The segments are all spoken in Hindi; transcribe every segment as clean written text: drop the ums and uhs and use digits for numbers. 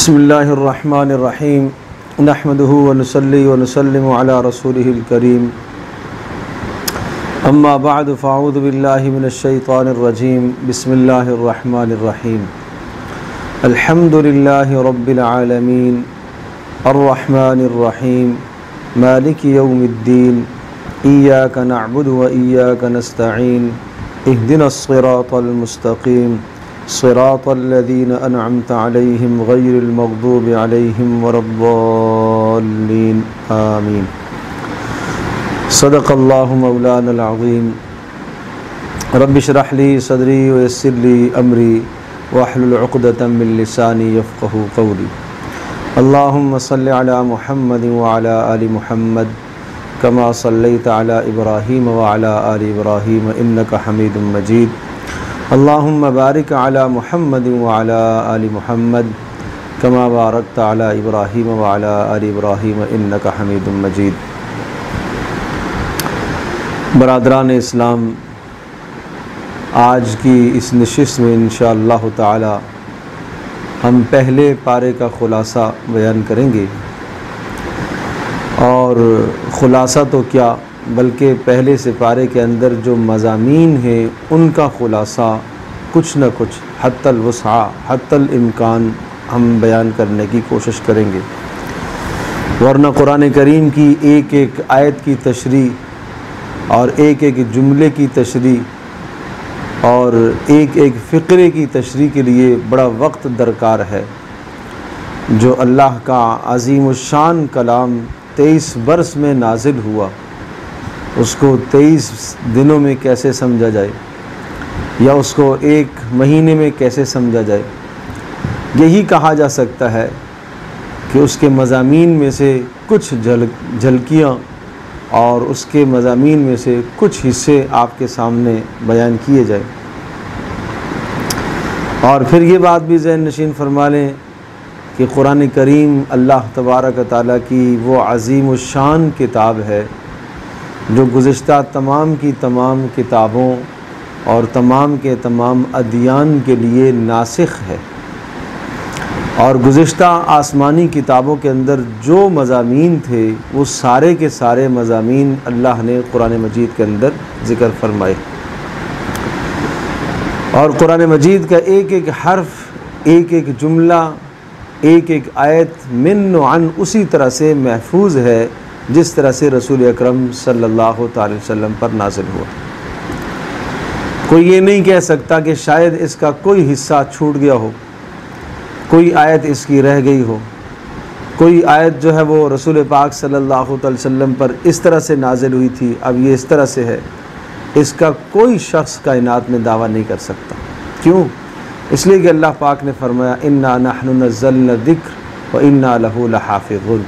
बिस्मिल्लाहिर्रहमानिर्रहीम नहमदुहु व नुसल्ली व नुसल्लिमु अला रसूलिहिल करीम अम्मा बअद फ़अऊज़ु बिल्लाहि मिनश शैतानिर रजीम बिस्मिल्लाहिर्रहमानिर्रहीम अल्हम्दुलिल्लाहि रब्बिल आलमीन अर्रहमानिर्रहीम मालिकि यौमिद्दीन इय्याका नअबुदु व इय्याका नस्तईन इहदिनस सिरातल मुस्तक़ीम सिरातल्लज़ीना अनअमता अलैहिम गैरिल मग़दूबि अलैहिम वलद्दाल्लीन आमीन। सदक़ल्लाहु मौलानल अज़ीम। रब्बि इश्रह ली सदरी व यस्सिर ली अमरी वहलुल उक़दतम मिन लिसानी यफ़क़हू क़ौली। अल्लाहुम्मा सल्लि अला मुहम्मद व अला आलि मुहम्मद कमा सल्लैता अला इब्राहीम व अला आलि इब्राहीम इन्नका हमीदुम मजीद। अल्लाहुम्मा बारिक अला मुहम्मद व अला आलि मुहम्मद कमा बारकता अला इब्राहीम व अला आलि इब्राहीम इन्नका हमीदुम मजीद। बरादरान इस्लाम, आज की इस नशिस्त में इंशाअल्लाह ताला हम पहले पारे का ख़ुलासा बयान करेंगे। और ख़ुलासा तो क्या बल्कि पहले से पारे के अंदर जो मज़ामीन हैं उनका ख़ुलासा कुछ न कुछ हत्तल वुस्आ हत्तल इम्कान हम बयान करने की कोशिश करेंगे। वरना कुरान करीम की एक एक आयत की तशरीह और एक एक जुमले की तशरीह और एक एक फ़िक्रे की तशरीह के लिए बड़ा वक्त दरकार है। जो अल्लाह का अज़ीमुश्शान कलाम 23 बरस में नाजिल हुआ, उसको 23 दिनों में कैसे समझा जाए या उसको एक महीने में कैसे समझा जाए। यही कहा जा सकता है कि उसके मज़ामीन में से कुछ झलकियाँ और उसके मज़ामीन में से कुछ हिस्से आपके सामने बयान किए जाए। और फिर ये बात भी ज़हन नशीन फरमा लें कि कुरान करीम अल्लाह तबारक व तआला की वो अज़ीमुश्शान किताब है जो गुज़िश्ता तमाम की तमाम किताबों और तमाम के तमाम अदियान के लिए नासिख है। और गुज़िश्ता आसमानी किताबों के अंदर जो मज़ामीन थे वो सारे के सारे मज़ामीन अल्लाह ने कुरान मजीद के अंदर ज़िक्र फरमाए। और कुरान मजीद का एक एक हर्फ, एक एक जुमला, एक एक आयत मिन व अन उसी तरह से महफूज है जिस तरह से रसूल अकरम सल्लल्लाहु अलैहि वसल्लम पर नाज़िल हुआ। कोई ये नहीं कह सकता कि शायद इसका कोई हिस्सा छूट गया हो, कोई आयत इसकी रह गई हो, कोई आयत जो है वो रसूल पाक सल्लल्लाहु अलैहि वसल्लम पर इस तरह से नाज़िल हुई थी, अब ये इस तरह से है। इसका कोई शख्स कायनात में दावा नहीं कर सकता। क्यों? इसलिए कि अल्लाह पाक ने फरमाया इन्ना नहनु नज़्ज़लना ज़िक्र व इन्ना लहू लहाफ़िज़ून।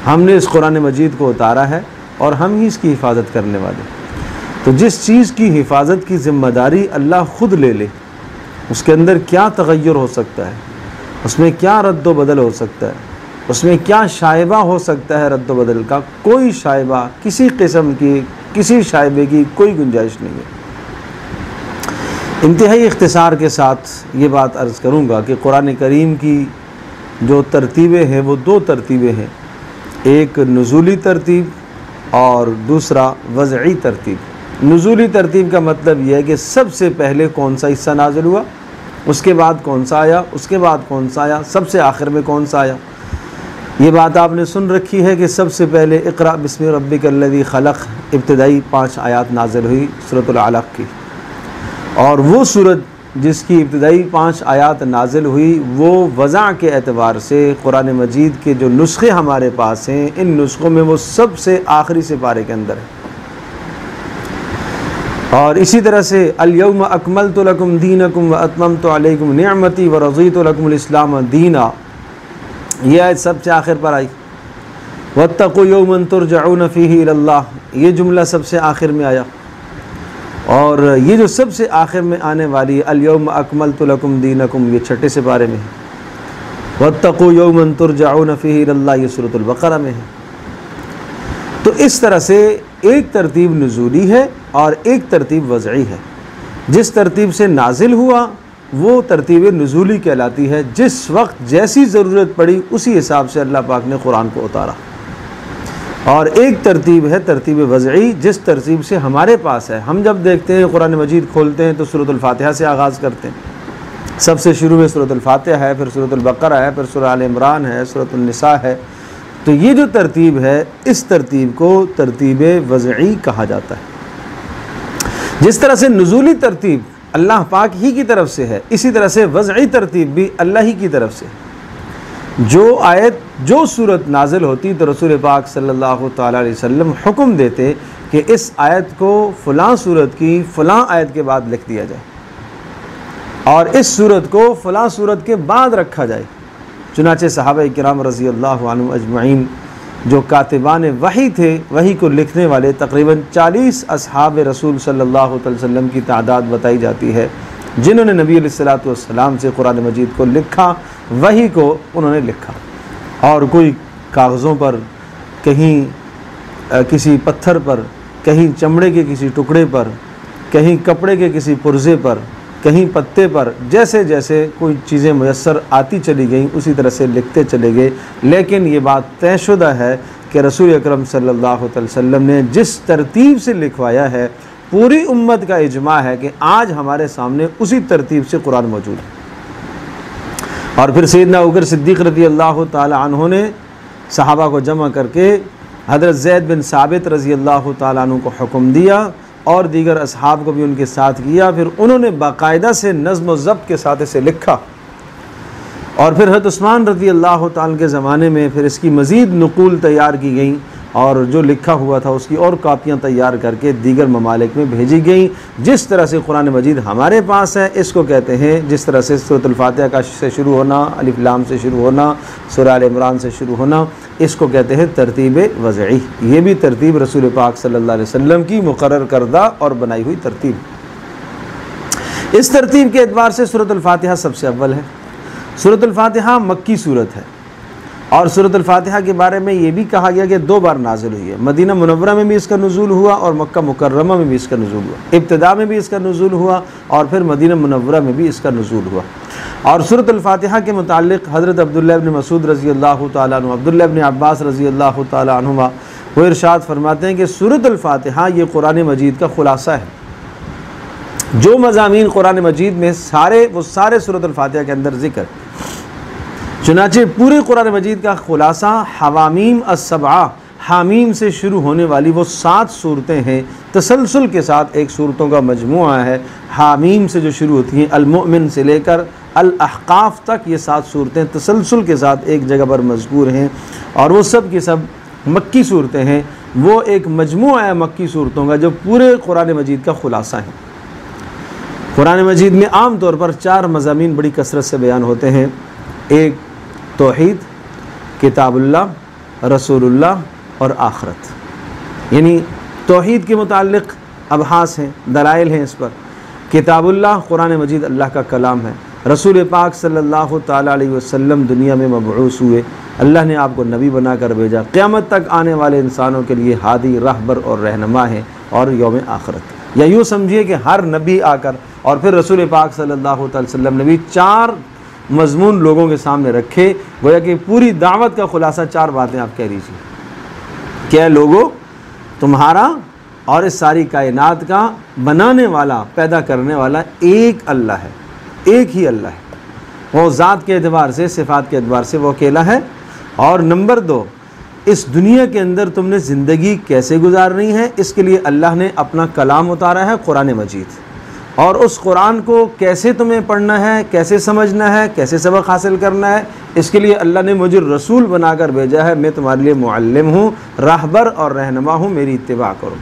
हमने इस कुरान मजीद को उतारा है और हम ही इसकी हिफाजत करने वाले। तो जिस चीज़ की हिफाजत की ज़िम्मेदारी अल्लाह ख़ुद ले ले, उसके अंदर क्या तग़य्युर हो सकता है, उसमें क्या रद्द बदल हो सकता है, उसमें क्या शाइबा हो सकता है रद्द बदल का। कोई शाइबा, किसी किस्म की, किसी शाइबे की कोई गुंजाइश नहीं है। इंतहाई इख्तिसार के साथ ये बात अर्ज़ करूँगा कि कुरान करीम की जो तरतीबें हैं वो दो तरतीबें हैं, एक नुज़ूली तरतीब और दूसरा वज़ई तरतीब। नुज़ूली तरतीब का मतलब यह है कि सबसे पहले कौन सा हिस्सा नाज़िल हुआ, उसके बाद कौन सा आया, उसके बाद कौन सा आया, सबसे आखिर में कौन सा आया। ये बात आपने सुन रखी है कि सबसे पहले इक़रा बिस्मि रब्बिकल्लज़ी ख़लक़ इब्तिदाई 5 आयात नाज़िल हुई सूरतुल अलक़ की। और वो सूरत जिसकी इब्तिदाई 5 आयात नाज़िल हुई वो वज़ा के एतबार से कुरान मजीद के जो नुस्खे हमारे पास हैं, इन नुस्खों में वो सबसे आखिरी से पारे के अंदर है। और इसी तरह से अल-यौम अकमलतु लकुम दीनकुम व अतममतु अलैकुम निअमती व रज़ीतु लकुमुल इस्लाम दीना, ये आयत सबसे आखिर पर आई। वत्तक़ू यौमन तुरजऊन फ़ीही इलल्लाह, ये जुमला सबसे आखिर में आया। और ये जो सबसे आखिर में आने वाली अल-यौम अकमलतु लकुम दीनकुम, ये 6ठे से पारे में है। वत्तक़ू यौमन तुरजऊन फ़ीही इलल्लाह, ये सूरतुल बक़रा में है। तो इस तरह से एक तरतीब नुज़ूली है और एक तरतीब वज़ई है। जिस तरतीब से नाजिल हुआ वो तरतीब नुज़ूली कहलाती है। जिस वक्त जैसी ज़रूरत पड़ी उसी हिसाब से अल्लाह पाक ने कुरान को उतारा। और एक तरतीब है तरतीब वज़ई, जिस तरतीब से हमारे पास है। हम जब देखते हैं कुरान मजीद खोलते हैं तो सूरतुल फातिहा से आगाज़ करते हैं। सबसे शुरू में सूरतुल फातिहा है, फिर सूरतुल बक़रा है, फिर सूरह आल इमरान है, सूरतुल निसा है। तो ये जो तरतीब है, इस तरतीब को तरतीब वज़ई कहा जाता है। जिस तरह से नुज़ूली तरतीब अल्लाह पाक ही की तरफ से है, इसी तरह से वज़ई तरतीब भी अल्लाह ही की तरफ से है। जो आयत जो सूरत नाजिल होती तो रसूल पाक सल्लल्लाहु ताला अलैहि वसल्लम हुक्म देते कि इस आयत को फ़लाँ सूरत की फ़लाँ आयत के बाद लिख दिया जाए और इस सूरत को फ़लाँ सूरत के बाद रखा जाए। चुनाचे सहाबा किराम रज़ी अल्लाहु अन्हुम अजमईन जो कातिबान वही थे, वही को लिखने वाले तकरीबन 40 असहाब रसूल सल्लल्लाहु अलैहि वसल्लम की तादाद बताई जाती है, जिन्होंने नबी अलैहिस्सलातु वस्सलाम से कुरान मजीद को लिखा, वही को उन्होंने लिखा। और कोई कागज़ों पर, कहीं किसी पत्थर पर, कहीं चमड़े के किसी टुकड़े पर, कहीं कपड़े के किसी पुर्ज़े पर, कहीं पत्ते पर, जैसे जैसे कोई चीज़ें मुयस्सर आती चली गईं उसी तरह से लिखते चले गए। लेकिन ये बात तयशुदा है कि रसूल अकरम सल्लल्लाहु अलैहि वसल्लम ने जिस तरतीब से लिखवाया है, पूरी उम्मत का इजमा है कि आज हमारे सामने उसी तरतीब से कुरान मौजूद है। और फिर सैयदना अबू बकर सिद्दीक़ रज़ी अल्लाह ताला अन्हु ने सहाबा को जमा करके हज़रत ज़ैद बिन साबित रज़ी अल्लाह ताला अन्हु को हुक्म दिया और दीगर असहाब को भी उनके साथ किया। फिर उन्होंने बाकायदा से नज़्म व ज़ब्त के साथ इसे लिखा। और फिर हज़रत उस्मान रज़ी अल्लाह ताला के ज़माने में फिर इसकी मज़ीद नक़ूल तैयार की गई और जो लिखा हुआ था उसकी और कापियाँ तैयार करके दीगर ममालिक में भेजी गई। जिस तरह से कुरान मजीद हमारे पास है, इसको कहते हैं, जिस तरह से सूरतुल फातिहा का से शुरू होना, अलिफ लाम से शुरू होना, सूरह आल इमरान से शुरू होना, इसको कहते हैं तरतीब वज़ई। ये भी तरतीब रसूल पाक सल्लल्लाहु अलैहि वसल्लम की मुकर्रर करदा और बनाई हुई तरतीब। इस तरतीब के एतबार से सूरतुल फातिहा सबसे अव्वल है। सूरतुल फातिहा मक्की सूरत है और सूरतुल फातिहा के बारे में ये भी कहा गया कि 2 बार नाजिल हुई है। मदीना मुनव्वरा में भी इसका नुज़ूल हुआ और मक्का मुकर्रमा में भी इसका नुज़ूल हुआ। इब्तिदा में भी इसका नुज़ूल हुआ और फिर मदीना मुनव्वरा में भी इसका नुज़ूल हुआ। और सूरतुल फातिहा के मुताल्लिक़ हज़रत अब्दुल्लाह इब्न मसूद रज़ी अल्लाह ताला अन्हु, अब्दुल्लाह इब्न अब्बास रज़ी अल्लाह ताला अन्हुमा वो इरशाद फरमाते हैं कि सूरतुल फातिहा ये कुरान मजीद का खुलासा है। जो मज़ामीन कुरान मजीद में वो सारे सूरतुल फातिहा के अंदर ज़िक्र। चुनाचे पूरे कुरान मजीद का खुलासा हवामीम अस्सबआ, हामीम से शुरू होने वाली वो 7 सूरतें हैं, तसलसल के साथ एक सूरतों का मजमुआ है। हामीम से जो शुरू होती हैं, अल-मुअमिन से लेकर अल-अहकाफ तक, ये 7 सूरतें तसलसल के साथ एक जगह पर मज़कूर हैं और वो सब की सब मक्की सूरतें हैं। वो एक मजमुआ है मक्की सूरतों का जो पूरे कुरान मजीद का खुलासा है। कुरान मजीद में आम तौर पर 4 मज़ामीन बड़ी कसरत से बयान होते हैं। एक तौहीद, किताबुल्लाह, रसूलुल्लाह और आखरत। यानी तौहीद के मुताल्लिक़ अबहास हैं, दलाइल हैं इस पर। किताबुल्लाह कुरान मजीद अल्लाह का कलाम है। रसूल पाक सल्लल्लाहु ताला अलैहि वसल्लम दुनिया में मबऊस हुए, अल्लाह ने आपको नबी बनाकर भेजा, क़यामत तक आने वाले इंसानों के लिए हादी, रहबर और रहनुमा है और यौम आखरत। या यूँ समझिए कि हर नबी आकर और फिर रसूल पाक सल्लल्लाहु अलैहि वसल्लम ने भी 4 मज़मून लोगों के सामने रखे। गोया कि पूरी दावत का खुलासा 4 बातें आप कह लीजिए। क्या लोगों, तुम्हारा और इस सारी कायनात का बनाने वाला, पैदा करने वाला एक अल्लाह है, एक ही अल्लाह है। वो ज़ात के एतबार से, सिफ़ात के एतबार से वो अकेला है। और नंबर 2, इस दुनिया के अंदर तुमने ज़िंदगी कैसे गुजारनी है, इसके लिए अल्लाह ने अपना कलाम उतारा है कुरान मजीद, और उस कुरान को कैसे तुम्हें पढ़ना है, कैसे समझना है, कैसे सबक हासिल करना है, इसके लिए अल्लाह ने मुझे रसूल बनाकर भेजा है। मैं तुम्हारे लिए मुअल्लिम हूँ, राहबर और रहनुमा हूँ, मेरी इत्तिबा करो।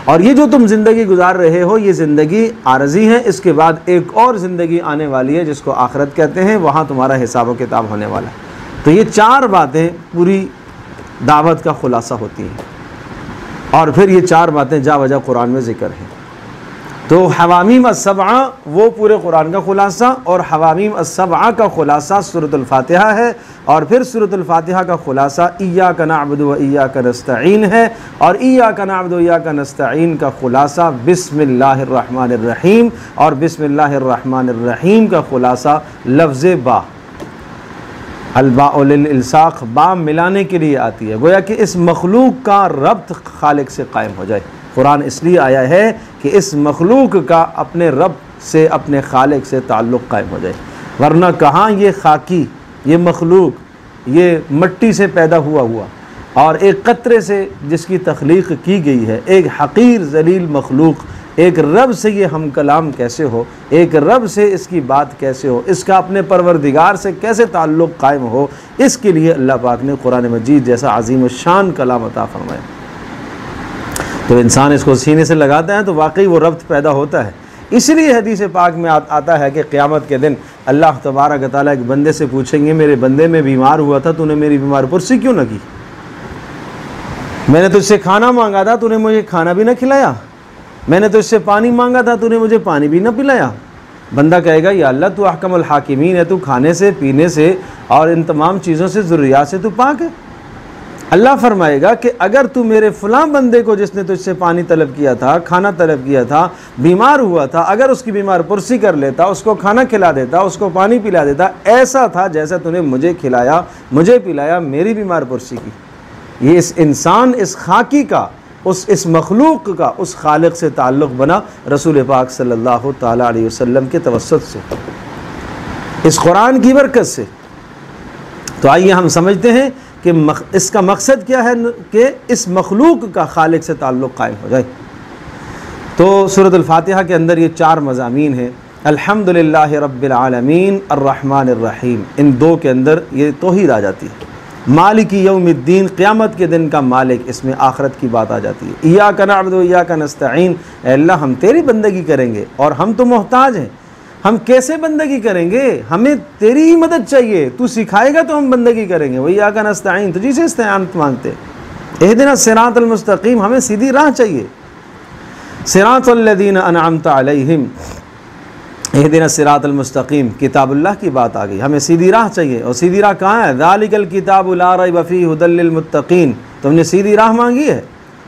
और ये जो तुम ज़िंदगी गुजार रहे हो, ये ज़िंदगी आरज़ी है। इसके बाद एक और ज़िंदगी आने वाली है जिसको आखिरत कहते हैं, वहाँ तुम्हारा हिसाब व किताब होने वाला है। तो ये 4 बातें पूरी दावत का खुलासा होती हैं। और फिर ये 4 बातें जा वजह कुरान में ज़िक्र हैं। तो हवामीम अस्सबआ वो पूरे कुरान का खुलासा, और हवामीम अस्सबआ का खुलासा सूरतुल फातिहा है, और फिर सूरतुल फातिहा का खुलासा इय्याका नअबुदु व इय्याका नस्तईन है, और इय्याका नअबुदु व इय्याका नस्तईन का खुलासा बिस्मिल्लाहिर रहमानिर रहीम, और बिस्मिल्लाहिर रहमानिर रहीम का खुलासा लफ्ज़ बा, अलबाउल इल्साक़, बा मिलाने के लिए आती है, गोया कि इस मखलूक का रब्त खालिक से कायम हो जाए। कुरान इसलिए आया है कि इस मखलूक का अपने रब से, अपने खालिक से ताल्लुक़ कायम हो जाए, वरना कहाँ ये खाकी, ये मखलूक, ये मट्टी से पैदा हुआ और एक कतरे से जिसकी तख्लीक़ की गई है, एक हक़ीर ज़लील मखलूक, एक रब से ये हम कलाम कैसे हो, एक रब से इसकी बात कैसे हो, इसका अपने परवरदिगार से कैसे ताल्लुक़ कायम हो, इसके लिए अल्लाह पाक ने कुरान मजीद जैसा अज़ीम शान कलाम अता फरमाया। तो इंसान इसको सीने से लगाता है तो वाकई वो रब्त पैदा होता है। इसलिए हदीस पाक में आता है कि क़यामत के दिन अल्लाह तबारक व तआला एक बंदे से पूछेंगे, मेरे बंदे में बीमार हुआ था, तूने मेरी बीमार पुरसी क्यों न की? मैंने तुझसे खाना मांगा था, तूने मुझे खाना भी न खिलाया। मैंने तुझसे पानी मांगा था, तूने मुझे पानी भी न पिलाया। बंदा कहेगा, या अल्लाह तू अहकमुल हाकिमीन है, तू खाने से, पीने से और इन तमाम चीज़ों से, ज़ुर्रियात से तू पाक है। अल्लाह फरमाएगा कि अगर तू मेरे फ़लाँ बंदे को जिसने तुझसे पानी तलब किया था, खाना तलब किया था, बीमार हुआ था, अगर उसकी बीमार पुरसी कर लेता, उसको खाना खिला देता, उसको पानी पिला देता, ऐसा था जैसा तूने मुझे खिलाया, मुझे पिलाया, मेरी बीमार पुरसी की। ये इस इंसान, इस खाकी का, इस मखलूक का उस खालिक से ताल्लुक़ बना रसूल पाक सल्लल्लाहु तआला अलैहि वसल्लम के तवस्सुत से, इस कुरान की बरकत से। तो आइए हम समझते हैं कि इसका मकसद क्या है कि इस मखलूक का खालिक से ताल्लुक़ कायम हो जाए। तो सूरतुल फातिहा के अंदर ये 4 मज़ामीन हैं, अल्हम्दुलिल्लाहि रब्बिल आलमीन, अर्रहमानिर रहीम, इन 2 के अंदर ये तौहीद आ जाती है। मालिकी यौमिद्दीन, क़यामत के दिन का मालिक, इसमें आखरत की बात आ जाती है। इय्याका नअबुदु व इय्याका नस्तईन, अल्लाह हम तेरी बंदगी करेंगे और हम तो मोहताज हैं, हम कैसे बंदगी करेंगे, हमें तेरी ही मदद चाहिए, तू सिखाएगा तो हम बंदगी करेंगे। वही इय्याका नस्तईन, तुझी से इस्तिआनत मांगते। इहदिना सिरातल मुस्तकीम, हमें सीधी राह चाहिए। सिरातल लज़ीना अनअमता अलैहिम, इहदिना सिरातल मुस्तकीम, किताबुल्लाह की बात आ गई, हमें सीधी राह चाहिए। और सीधी राह कहाँ है? ज़ालिकल किताबु ला रैब फ़ीहि हुदल लिल मुत्तक़ीन, तुमने सीधी राह मांगी है,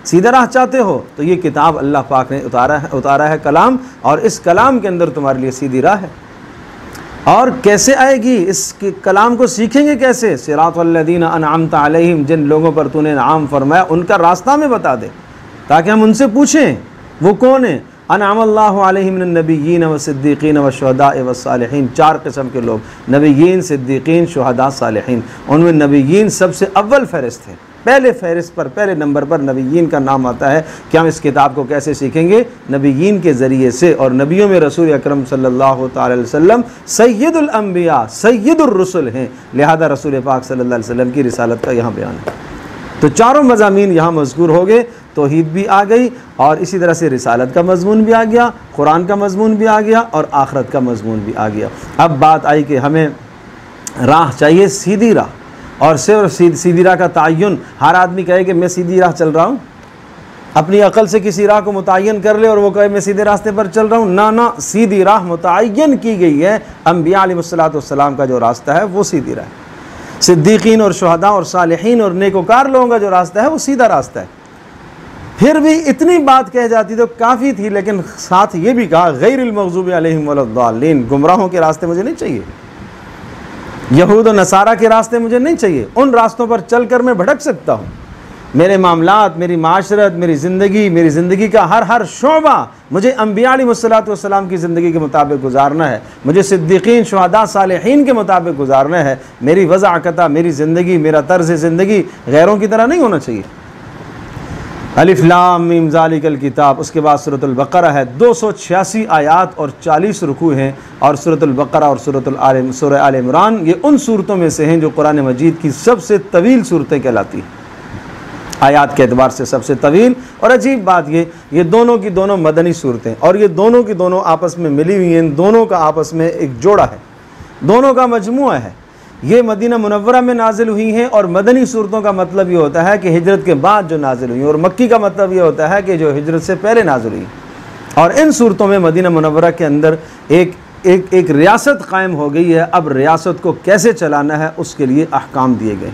सीधा राह चाहते हो तो ये किताब अल्लाह पाक ने उतारा है कलाम, और इस कलाम के अंदर तुम्हारे लिए सीधी राह है। और कैसे आएगी, इस कलाम को सीखेंगे कैसे? सिरातल लज़ीना अनअमता अलैहिम, जिन लोगों पर तूने इनाम फरमाया उनका रास्ता में बता दे, ताकि हम उनसे पूछें वो कौन है। अनअमल्लाहु अलैहिम मिनन नबिय्यीन व सिद्दीक़ीन व शुहदाए व सालिहीन, 4 किस्म के लोग, नबिय्यीन, सिद्दीक़ीन, शुहदा, सालिहीन। उनमें नबिय्यीन सबसे अव्वल फ़हरिस्त थे, पहले फ़हरिस्त पर, पहले नंबर पर नबिय्यीन का नाम आता है। कि हम इस किताब को कैसे सीखेंगे? नबिय्यीन के ज़रिए से। और नबियों में रसूल अकरम सल्लल्लाहु तआला अलैहि वसल्लम सय्यदुल अंबिया, सय्यदुर रुसुल हैं, लिहाजा रसूल पाक सल्लल्लाहु अलैहि वसल्लम की रिसालत का यहाँ बयान है। तो 4 मज़ामीन यहाँ मज़कूर हो गए, तौहीद भी आ गई, और इसी तरह से रिसालत का मज़मून भी आ गया, कुरान का मज़मून भी आ गया, और आखरत का मज़मून भी आ गया। अब बात आई कि हमें राह चाहिए, सीधी राह, और सिर्फ सीधी राह का तयन, हर आदमी कहे कि मैं सीधी राह चल रहा हूँ, अपनी अक़ल से किसी राह को मुतय्यन कर ले और वो कहे मैं सीधे रास्ते पर चल रहा हूँ। ना, सीधी राह मुतय्यन की गई है, अम्बिया अलैहिस्सलातु वस्सलाम का जो रास्ता है वो सीधी राह है। सिद्दीक़ीन और शुहदा और सालिहीन और नेकोकार लोगों का जो रास्ता है वो सीधा रास्ता है। फिर भी इतनी बात कह जाती तो काफ़ी थी, लेकिन साथ ये भी कहा गैरिल मग़ज़ूबि अलैहिम वलद्दाल्लीन, गुमराहों के रास्ते मुझे नहीं चाहिए, यहूद और नसारा के रास्ते मुझे नहीं चाहिए। उन रास्तों पर चल कर मैं भटक सकता हूँ, मेरे मामलात, मेरी माशरत, मेरी ज़िंदगी का हर शोबा मुझे अम्बिया अलैहिस्सलातु वस्सलाम की ज़िंदगी के मुताबिक गुजारना है, मुझे सिद्दीक़ीन, शुहदा, सालिहीन के मुताबिक गुजारना है। मेरी वज़अक़ता, मेरी ज़िंदगी, मेरा तर्ज़ ज़िंदगी गैरों की तरह नहीं होना चाहिए। अलिफ लाम मीम ज़ालिकल किताब। उसके बाद सूरतुल बक़रा है, 286 आयात और 40 रुकू हैं। और सूरतुल बक़रा और सूरह आल इमरान ये उन सूरतों में से हैं जो कुरान मजीद की सबसे तवील सूरतें कहलाती हैं, आयात के एतबार से सबसे तवील। और अजीब बात ये दोनों की दोनों मदनी सूरतें, और ये दोनों की दोनों आपस में मिली हुई हैं, दोनों का आपस में एक जोड़ा है, दोनों का मजमुआ है। ये मदीना मुनव्वरा में नाजिल हुई हैं, और मदनी सूरतों का मतलब ये होता है कि हिजरत के बाद जो नाजिल हुई, और मक्की का मतलब ये होता है कि जो हिजरत से पहले नाजिल हुई। और इन सूरतों में मदीना मुनव्वरा के अंदर एक रियासत कायम हो गई है। अब रियासत को कैसे चलाना है उसके लिए अहकाम दिए गए।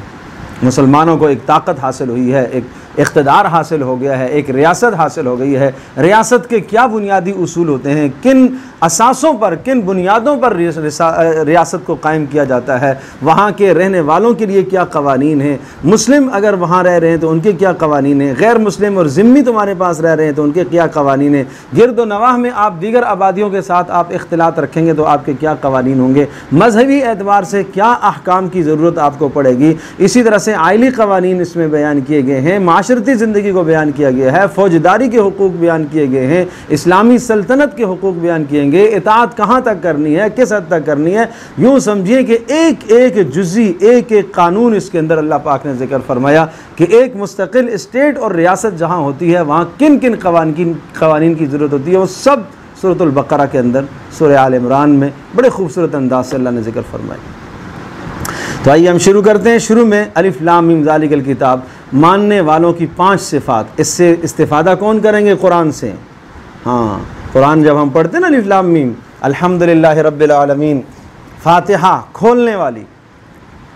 मुसलमानों को एक ताकत हासिल हुई है, एक इक़्तिदार हासिल हो गया है, एक रियासत हासिल हो गई है। रियासत के क्या बुनियादी उसूल होते हैं, किन असासों पर, किन बुनियादों पर रियासत को कायम किया जाता है, वहाँ के रहने वालों के लिए क्या कवानीन हैं, मुस्लिम अगर वहाँ रह रहे हैं तो उनके क्या कवानीन हैं, गैर मुस्लिम और ज़िम्मी तुम्हारे पास रह रहे हैं तो उनके क्या कवानीन हैं, गिरद नवाह में आप दीगर आबादियों के साथ आप इख्तिलात रखेंगे तो आपके क्या कवानीन होंगे, मजहबी एतबार से क्या अहकाम की ज़रूरत आपको पड़ेगी। इसी तरह से आइली कवानीन इसमें बयान किए गए हैं, माशरती ज़िंदगी को बयान किया गया है, फ़ौजदारी के हुकूक बयान किए गए हैं, इस्लामी सल्तनत के हुकूक बयान किए गए, इताअत कहाँ तक करनी है, किस हद तक करनी है। यूँ समझिए कि एक एक जुज़ी, एक एक कानून इसके अंदर अल्लाह पाक ने जिक्र फरमाया कि एक मुस्तकिल स्टेट और रियासत जहाँ होती है वहाँ किन किन कवानीन की ज़रूरत होती है, वो सब सूरतुल बकरा के अंदर, सूरह आल इमरान में बड़े खूबसूरत अंदाज से अल्लाह ने जिक्र फरमाया। तो आइए हम शुरू करते हैं। शुरू में अलिफ लाम मीम ज़ालिकल किताब, मानने वालों की 5 सिफ़ात। इससे इस्तिफ़ादा कौन करेंगे? कुरान से। हाँ, कुरान जब हम पढ़ते हैं ना, अलिफ लाम मीम, अल्हम्दुलिल्लाहि रब्बिल आलमीन, फातिहा खोलने वाली,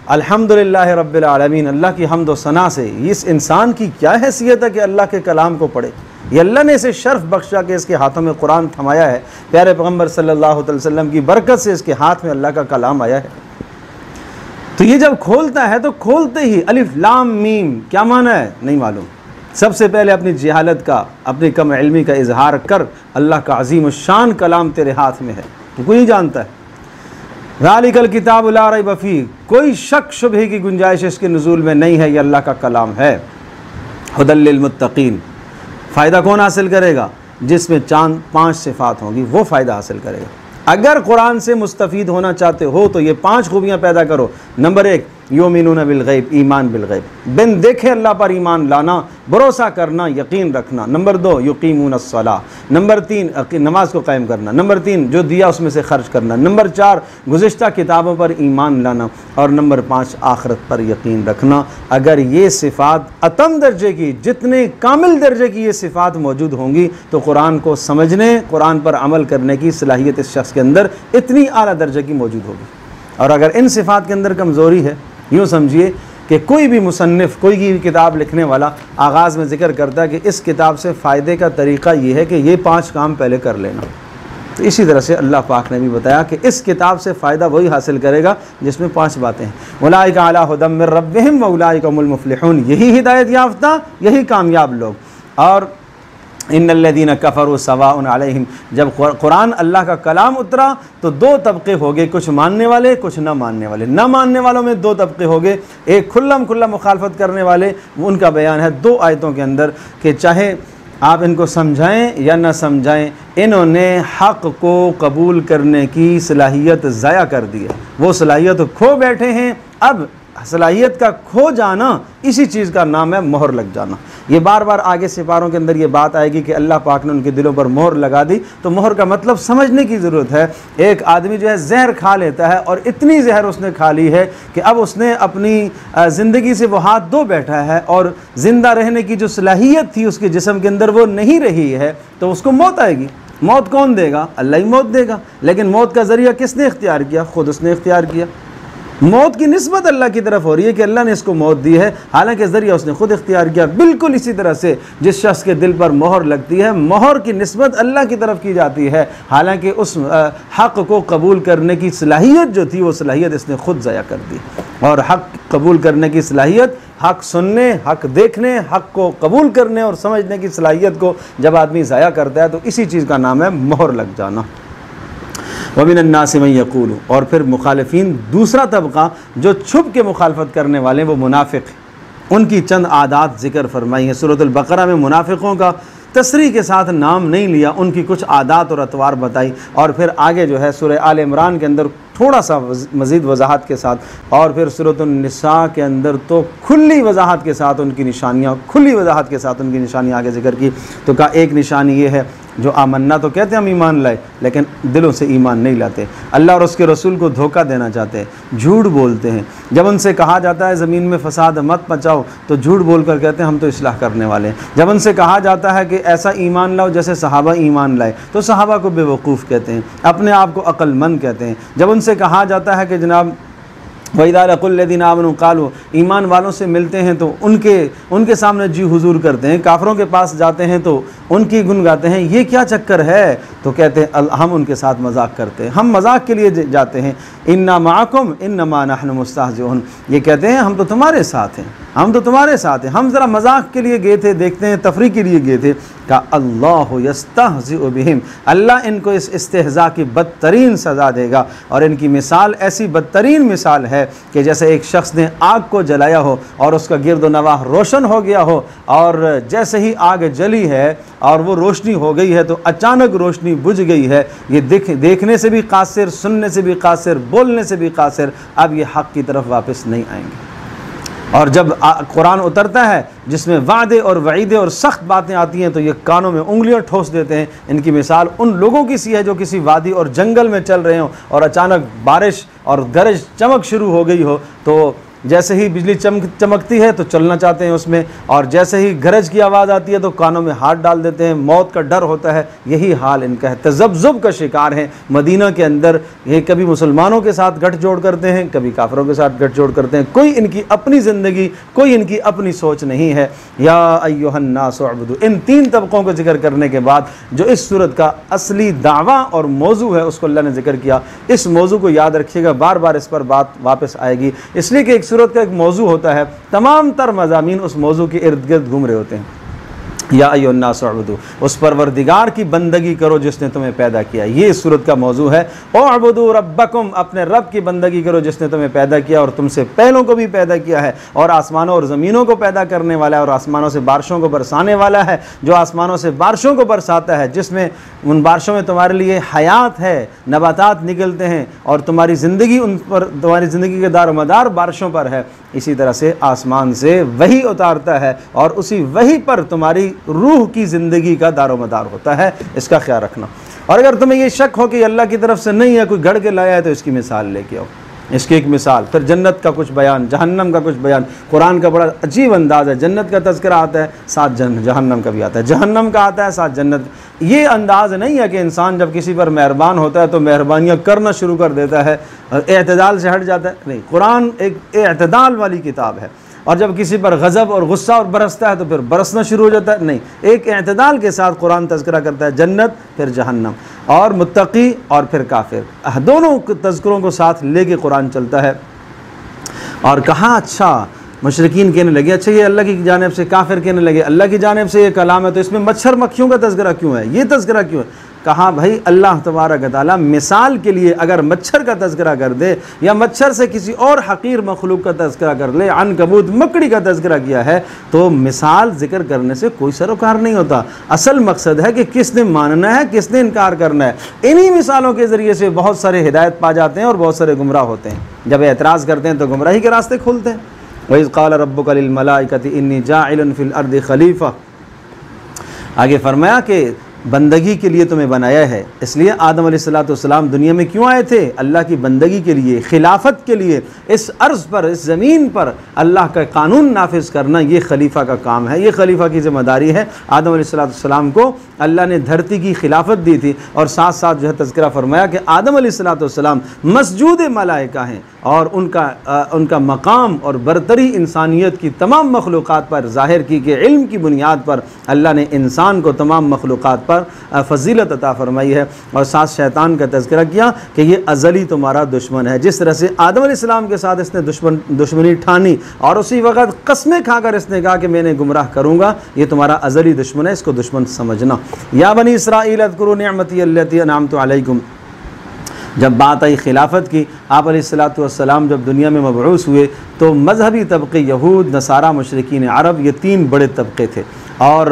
अल्हम्दुलिल्लाहि रब्बिल आलमीन, अल्लाह की हम्द व सना से। इस इंसान की क्या हैसियत है कि अल्लाह के कलाम को पढ़े। ये अल्लाह ने इसे शर्फ बख्शा के इसके हाथों में कुरान थमाया है। प्यारे पैगम्बर सल्लल्लाहु अलैहि वसल्लम की बरकत से इसके हाथ में अल्लाह का कलाम आया है। तो ये जब खोलता है तो खोलते ही अलिफ लाम मीम क्या माना है नहीं मालूम। सबसे पहले अपनी जहालत का, अपनी कम इल्मी का इजहार कर, अल्लाह का अजीम शान कलाम तेरे हाथ में है, तो कोई नहीं जानता है। ज़ालिकल किताब ला रैब फीह, कोई शक शुबहे की गुंजाइश इसके नुज़ूल में नहीं है, ये अल्लाह का कलाम है। हुदल लिल मुत्तकीन, फ़ायदा कौन हासिल करेगा? जिसमें 5 सिफ़ात होंगी वो फ़ायदा हासिल करेगा। अगर कुरान से मुस्तफ़ीद होना चाहते हो तो ये 5 खूबियाँ पैदा करो। नंबर 1, युमिनून बिल गैब, ईमान बिल गैब, बिन देखे अल्लाह पर ईमान लाना, भरोसा करना, यकीन रखना। नंबर 2, युकीमून अस्सलाह, नंबर 3, नमाज को कायम करना। नंबर 3, जो दिया उसमें से खर्च करना। नंबर 4, गुज़िश्ता किताबों पर ईमान लाना। और नंबर 5, आखिरत पर यकीन रखना। अगर ये सिफ़ात अतम दर्जे की, जितने कामिल दर्जे की ये सिफ़ात मौजूद होंगी तो कुरान को समझने, कुरान पर अमल करने की सलाहियत इस शख्स के अंदर इतनी आला दर्जे की मौजूद होगी। और अगर इन सिफ़ात के अंदर कमज़ोरी है, यूँ समझिए कि कोई भी मुसन्निफ़, कोई भी किताब लिखने वाला आगाज़ में ज़िक्र करता है कि इस किताब से फ़ायदे का तरीक़ा ये है कि ये 5 काम पहले कर लेना। तो इसी तरह से अल्लाह पाक ने भी बताया कि इस किताब से फ़ायदा वही हासिल करेगा जिसमें 5 बातें हैं। उलाइका अला हुदम मिर रब्बिहिम व उलाइका हुमुल मुफ़्लिहून, यही हिदायत याफ्ता, यही कामयाब लोग। और इन्नल्लज़ीना कफ़रू सवाउन अलैहिम, जब कुरान अल्लाह का कलाम उतरा तो 2 तबक़े हो गए, कुछ मानने वाले, कुछ न मानने वाले। न मानने वालों में 2 तबक़े हो गए, एक खुल्ला मुखालफत करने वाले, उनका बयान है 2 आयतों के अंदर कि चाहे आप इनको समझाएं या न समझाएं, इन्होंने हक़ को कबूल करने की सलाहियत ज़ाया कर दी है, वो सलाहियत खो बैठे हैं। अब सलाहियत का खो जाना, इसी चीज़ का नाम है मोहर लग जाना। ये बार बार आगे सिपारों के अंदर ये बात आएगी कि अल्लाह पाक ने उनके दिलों पर मोहर लगा दी। तो मोहर का मतलब समझने की ज़रूरत है। एक आदमी जो है जहर खा लेता है और इतनी जहर उसने खा ली है कि अब उसने अपनी ज़िंदगी से वो हाथ धो बैठा है और ज़िंदा रहने की जो सलाहियत थी उसके जिस्म के अंदर वो नहीं रही है, तो उसको मौत आएगी। मौत कौन देगा? अल्लाह ही मौत देगा। लेकिन मौत का ज़रिया किसने इख्तियार किया? खुद उसने इख्तियार किया। मौत की निस्बत अल्लाह की तरफ हो रही है कि अल्लाह ने इसको मौत दी है, हालांकि ज़रिया उसने खुद इख्तियार किया। बिल्कुल इसी तरह से जिस शख्स के दिल पर मोहर लगती है, मोहर की निस्बत अल्लाह की तरफ की जाती है, हालांकि उस हक़ को कबूल करने की सलाहियत जो थी वो सलाहियत इसने खुद ज़ाया कर दी। और हक़ कबूल करने की सलाहियत, हक़ सुनने, हक़ देखने, हक़ को कबूल करने और समझने की सलाहियत को जब आदमी ज़ाया करता है तो इसी चीज़ का नाम है मोहर लग जाना। वमिनन्नासि मन यक़ूलु, और फिर मुखालिफीन, दूसरा तबका जो छुप के मुखालफत करने वाले वो मुनाफिक, उनकी चंद आदात ज़िक्र फरमाई हैं। सूरतुल बक़रा में मुनाफिकों का तसरीह के साथ नाम नहीं लिया, उनकी कुछ आदात और अतवार बताई। और फिर आगे जो है सूरह आल इमरान के अंदर थोड़ा सा मज़ीद वजाहत के साथ, और फिर सूरतुन निसा के अंदर तो खुली वजाहत के साथ उनकी निशानियाँ, खुली वजाहत के साथ उनकी निशानियाँ आगे जिक्र की। तो कहा एक निशानी ये है जो आमन्ना तो कहते हैं हम ईमान लाए, लेकिन दिलों से ईमान नहीं लाते, अल्लाह और उसके रसूल को धोखा देना चाहते हैं, झूठ बोलते हैं। जब उनसे कहा जाता है ज़मीन में फ़साद मत मचाओ तो झूठ बोल कर कहते हैं हम तो इस्लाह करने वाले हैं। जब उनसे कहा जाता है कि ऐसा ईमान लाओ जैसे सहाबा ईमान लाए तो सहाबा को बेवकूफ़ कहते हैं, अपने आप को अक्लमंद कहते हैं। जब उनसे कहा जाता है कि जनाब वइज़ा लक़ुल्लज़ीना आमनू क़ालू, ईमान वालों से मिलते हैं तो उनके सामने जी हुजूर करते हैं, काफ़रों के पास जाते हैं तो उनकी गुन गाते हैं, ये क्या चक्कर है? तो कहते हैं हम उनके साथ मजाक करते हैं, हम मजाक के लिए जाते हैं। इन्ना माअकुम इन्नमा नहनु मुस्तहज़िऊन, ये कहते हैं हम तो तुम्हारे साथ हैं, हम तो तुम्हारे साथ हैं, हम ज़रा मजाक के लिए गए थे, देखते हैं तफरी के लिए गए थे। का अल्लाहु यस्तहज़िउ बिहिम, अल्लाह इनको इस इस्तेहज़ा की बदतरीन सज़ा देगा। और इनकी मिसाल ऐसी बदतरीन मिसाल है कि जैसे एक शख्स ने आग को जलाया हो और उसका गिरदो नवाह रोशन हो गया हो, और जैसे ही आग जली है और वो रोशनी हो गई है तो अचानक रोशनी बुझ गई है। ये देखने से भी कासिर, सुनने से भी कासिर, बोलने से भी कासिर, अब ये हक़ की तरफ वापस नहीं आएंगे। और जब कुरान उतरता है जिसमें वादे और वईदे और सख्त बातें आती हैं तो ये कानों में उंगलियां ठोस देते हैं। इनकी मिसाल उन लोगों की सी है जो किसी वादी और जंगल में चल रहे हों और अचानक बारिश और गरज चमक शुरू हो गई हो, तो जैसे ही बिजली चमकती है तो चलना चाहते हैं उसमें, और जैसे ही गरज की आवाज़ आती है तो कानों में हाथ डाल देते हैं, मौत का डर होता है। यही हाल इनका है, तज़ब्ज़ुब का शिकार हैं। मदीना के अंदर ये कभी मुसलमानों के साथ गठजोड़ करते हैं, कभी काफिरों के साथ गठजोड़ करते हैं, कोई इनकी अपनी ज़िंदगी, कोई इनकी अपनी सोच नहीं है। या अय्युहन्नास उअब्दू, इन तीन तबकों का जिक्र करने के बाद जो इस सूरत का असली दावा और मौजू है उसको अल्लाह ने जिक्र किया। इस मौजू को याद रखिएगा, बार बार इस पर बात वापस आएगी, इसलिए कि सूरत का एक मौजू होता है, तमाम तर मज़ामीन उस मौजू के इर्द गिर्द घूम रहे होते हैं। या अय्युहन्नास उअब्दू, उस परवरदिगार की बंदगी करो जिसने तुम्हें पैदा किया, ये इस सूरत का मौजू है। उअब्दू रब्बकुम, अपने रब की बंदगी करो जिसने तुम्हें पैदा किया और तुमसे पहलों को भी पैदा किया है, और आसमानों और ज़मीनों को पैदा करने वाला है, और आसमानों से बारिशों को बरसाने वाला है, जो आसमानों से बारिशों को बरसाता है, जिसमें उन बारिशों में तुम्हारे लिए हयात है, नबातात निकलते हैं और तुम्हारी ज़िंदगी उन पर, तुम्हारी ज़िंदगी के दार मदार बारिशों पर है। इसी तरह से आसमान से वही उतारता है और उसी वही पर तुम्हारी रूह की ज़िंदगी का दारोमदार होता है, इसका ख्याल रखना। और अगर तुम्हें ये शक हो कि अल्लाह की तरफ से नहीं है, कोई गढ़ के लाया है, तो इसकी मिसाल लेके आओ, इसकी एक मिसाल। फिर जन्नत का कुछ बयान, जहन्नम का कुछ बयान। कुरान का बड़ा अजीब अंदाज़ है, जन्नत का तज़किरा आता है साथ जहन्नम का भी आता है, जहन्नम का आता है साथ जन्नत। ये अंदाज़ नहीं है कि इंसान जब किसी पर मेहरबान होता है तो मेहरबानियाँ करना शुरू कर देता है, एतदाल से हट जाता है, नहीं। कुरान एक एतदाल वाली किताब है, और जब किसी पर गज़ब और गुस्सा और बरसता है तो फिर बरसना शुरू हो जाता है, नहीं। एक एतदाल के साथ कुरान तज़किरा करता है, जन्नत फिर जहन्नम, और मुत्तकी और फिर काफिर, दोनों तज़किरों को साथ लेके कुरान चलता है। और कहाँ अच्छा मुशरिकीन कहने लगे अच्छा ये अल्लाह की जानिब से, काफिर कहने लगे अल्लाह की जानिब से ये कलाम है, तो इसमें मच्छर मक्खियों का तज़किरा क्यों है, ये तज़किरा क्यों है? कहा भाई अल्लाह तबारक व तआला मिसाल के लिए अगर मच्छर का तज़किरा कर दे या मच्छर से किसी और हकीर मखलूक का तज़किरा कर ले, अनकबूत मकड़ी का तज़किरा किया है, तो मिसाल ज़िक्र करने से कोई सरोकार नहीं होता। असल मकसद है कि किसने मानना है, किसने इनकार करना है। इन्हीं मिसालों के ज़रिए से बहुत सारे हिदायत पा जाते हैं और बहुत सारे गुमराह होते हैं। जब एतराज़ करते हैं तो गुमराही के रास्ते खुलते हैं। वइज़ क़ाल रब्बुका लिल मलाइकति इन्नी जाइलुन फ़िल अर्दि खलीफ़ा, आगे फरमाया कि बंदगी के लिए तुम्हें बनाया है। इसलिए आदम अलैहिस्सलाम दुनिया में क्यों आए थे? अल्लाह की बंदगी के लिए, खिलाफत के लिए। इस अर्ज़ पर, इस ज़मीन पर अल्लाह का कानून नाफिज करना ये खलीफा का काम है, ये खलीफा की ज़िम्मेदारी है। आदम अलैहिस्सलाम को अल्लाह ने धरती की खिलाफत दी थी, और साथ साथ जो है तज़किरा फरमाया कि आदम अलैहिस्सलाम मसजूद मलाइका हैं, और उनका मकाम और बरतरी इंसानियत की तमाम मखलूक़ात पर ज़ाहिर की कि इल्म की बुनियाद पर अल्लाह ने इंसान को तमाम मखलूक़ात पर फजीलत अता फरमाई है। और साथ शैतान का तज़किरा किया कि ये अज़ली तुम्हारा दुश्मन है। जिस तरह से आदम अलैहिस्सलाम के साथ इसने दुश्मनी ठानी और उसी वक़्त कस्में खाकर इसने कहा कि मैंने गुमराह करूँगा, ये तुम्हारा अज़ली दुश्मन है, इसको दुश्मन समझना। या बनी इसराईल अज़कुरू निअमती अल्लती अनअमतु अलैकुम, जब बात आई खिलाफत की, आप अलैहिस्सलातु वस्सलाम जब दुनिया में मबऊस हुए तो मजहबी तबक़े यहूद, नसारा, मुशरिकीन अरब, ये तीन बड़े तबक़े थे, और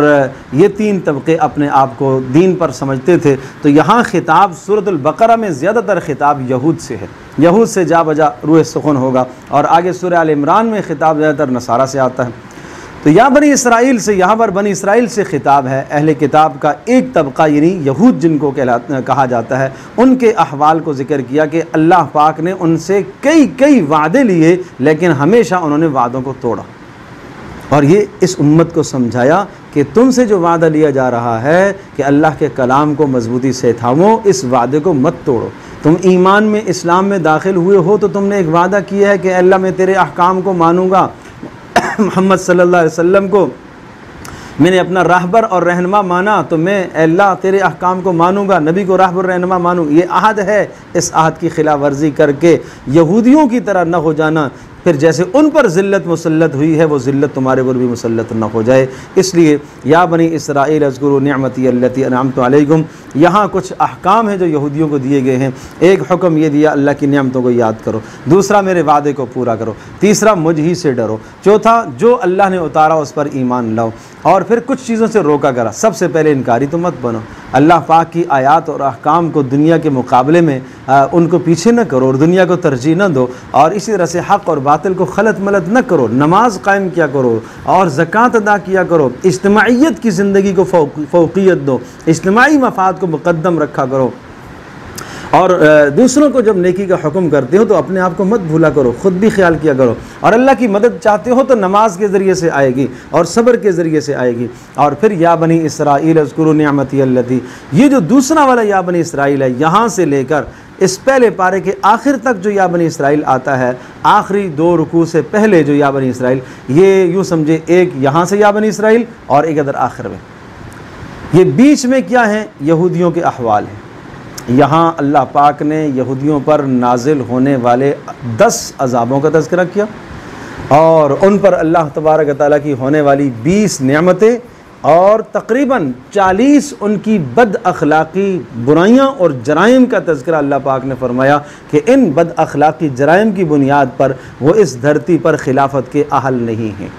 ये तीन तबक़े अपने आप को दीन पर समझते थे। तो यहाँ खिताब सूरतुल बक़रा में ज़्यादातर खिताब यहूद से है, यहूद से जा बजा रूह सुखन होगा, और आगे सूरह आल इमरान में खिताब ज़्यादातर नसारा से आता है। तो या बनी इसराइल से, यहाँ पर बनी इसराइल से खिताब है। अहले किताब का एक तबका यानी यहूद जिनको कहा जाता है, उनके अहवाल को ज़िक्र किया कि अल्लाह पाक ने उनसे कई वादे लिए, लेकिन हमेशा उन्होंने वादों को तोड़ा। और ये इस उम्मत को समझाया कि तुमसे जो वादा लिया जा रहा है कि अल्लाह के कलाम को मजबूती से थामो, इस वादे को मत तोड़ो। तुम ईमान में, इस्लाम में दाखिल हुए हो तो तुमने एक वादा किया है कि अल्लाह मैं तेरे अहकाम को मानूंगा, मोहम्मद सल्लल्लाहु अलैहि वसल्लम को मैंने अपना रहबर और रहनुमा माना, तो मैं अल्लाह तेरे अहकाम को मानूंगा, नबी को रहबर रहनुमा मानूँ। ये अहद है। इस अहद की खिलाफ वर्जी करके यहूदियों की तरह न हो जाना, फिर जैसे उन पर ज़िल्लत मुसल्लत हुई है वो ज़िल्लत तुम्हारे पर भी मुसल्लत न हो जाए। इसलिए या बनी इसराइल अज़कुरू निअमती अल्लती अनअमतु अलैकुम, यहाँ कुछ अहकाम हैं जो यहूदियों को दिए गए हैं। एक हुक्म ये दिया अल्लाह की नियमतों को याद करो, दूसरा मेरे वादे को पूरा करो, तीसरा मुझ ही से डरो, चौथा जो अल्लाह ने उतारा उस पर ईमान लाओ, और फिर कुछ चीज़ों से रोका करा। सबसे पहले इनकारी तो मत बनो, अल्लाह पाक की आयात और अहकाम को दुनिया के मुकाबले में उनको पीछे न करो और दुनिया को तरजीह न दो, और इसी तरह से हक़ और बातिल को खलत मलत न करो, नमाज कायम किया करो और ज़कात अदा किया करो, इज्तिमाइयत की ज़िंदगी को फ़ौक़ियत दो, इज्तिमाई मफ़ाद को मुक़द्दम रखा करो, और दूसरों को जब नेकी का हुक्म करते हो तो अपने आप को मत भूला करो, ख़ुद भी ख्याल किया करो, और अल्लाह की मदद चाहते हो तो नमाज के ज़रिए से आएगी और सब्र के ज़रिए से आएगी। और फिर या बनी इसराइल अज़कुरू निअमती अल्लती, ये जो दूसरा वाला या बनी इसराइल है, यहाँ से लेकर इस पहले पारे के आखिर तक जो या बनी इसराइल आता है, आखिरी 2 रुकू से पहले जो या बनी इसराइल, ये यूँ समझे एक यहाँ से या बनी इसराइल और एक अदर आखिर में, ये बीच में क्या है, यहूदियों के अहवाल हैं। यहाँ अल्लाह पाक ने यहूदियों पर नाजिल होने वाले 10 अज़ाबों का तज़किरा किया और उन पर अल्लाह तबारक तआला की होने वाली 20 नेमतें और तकरीबन 40 उनकी बद अखलाक़ी बुराइयाँ और जराइम का तज़किरा अल्लाह पाक ने फरमाया कि इन बद अखलाक़ी जराइम की बुनियाद पर वो इस धरती पर खिलाफत के अहल नहीं हैं,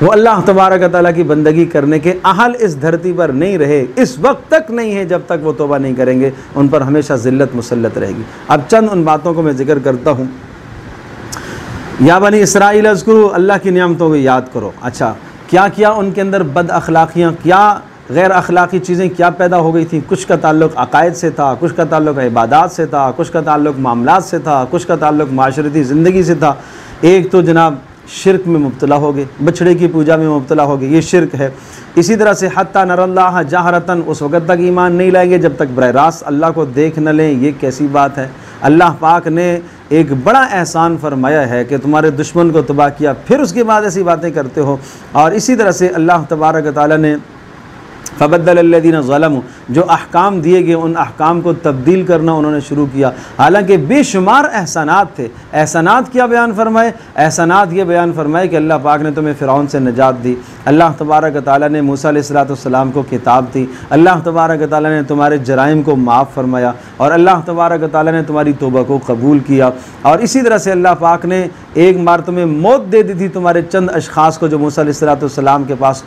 वो अल्लाह तबारक तआला की बंदगी करने के अहल इस धरती पर नहीं रहे, इस वक्त तक नहीं है जब तक वो तौबा नहीं करेंगे, उन पर हमेशा ज़िल्लत मुसल्लत रहेगी। अब चंद उन बातों को मैं ज़िक्र करता हूँ। या बनी इसराइल अज़कुरू, अल्लाह की नियमतों को याद करो। अच्छा, क्या किया उनके अंदर बद अखलाक़ियाँ, क्या गैर अखलाक़ी चीज़ें क्या पैदा हो गई थी? कुछ का ताल्लुक़ अक़ायद से था, कुछ का ताल्लुक़ इबादात से था, कुछ का ताल्लुक़ मामलात से था, कुछ का ताल्लुक़ माशरती ज़िंदगी से था। एक तो जनाब शिरक में मुब्तला हो गए, बछड़े की पूजा में मुब्तला हो गए, ये शिरक है। इसी तरह से हत्ता नरल्लाह जहरतन, उस वक़्त तक ईमान नहीं लाएंगे जब तक बरह रास्त अल्लाह को देख न लें। ये कैसी बात है? अल्लाह पाक ने एक बड़ा एहसान फरमाया है कि तुम्हारे दुश्मन को तबाह किया, फिर उसके बाद ऐसी बातें करते हो। और इसी तरह से अल्लाह तबारक तआला ने फ़बद्दलल्लज़ीना ज़लमू, जो अहकाम दिए गए उन अहकाम को तब्दील करना उन्होंने शुरू किया, हालांकि बेशुमार एहसानात थे। एहसानात क्या बयान फरमाए? एहसानात ये बयान फरमाए कि अल्लाह पाक ने तुम्हें फ़िरौन से निजात दी, अल्लाह तबारक तआला ने मूसा अलैहिस्सलाम को किताब दी, अल्लाह तबारक तआला ने तुम्हारे जराइम को माफ़ फरमाया, और अल्लाह तबारक तआला ने तुम्हारी तौबा को कबूल किया। और इसी तरह से अल्लाह पाक ने एक बार तुम्हें मौत दे दी थी तुम्हारे चंद अशख़ास को जो मूसा अलैहिस्सलाम के पास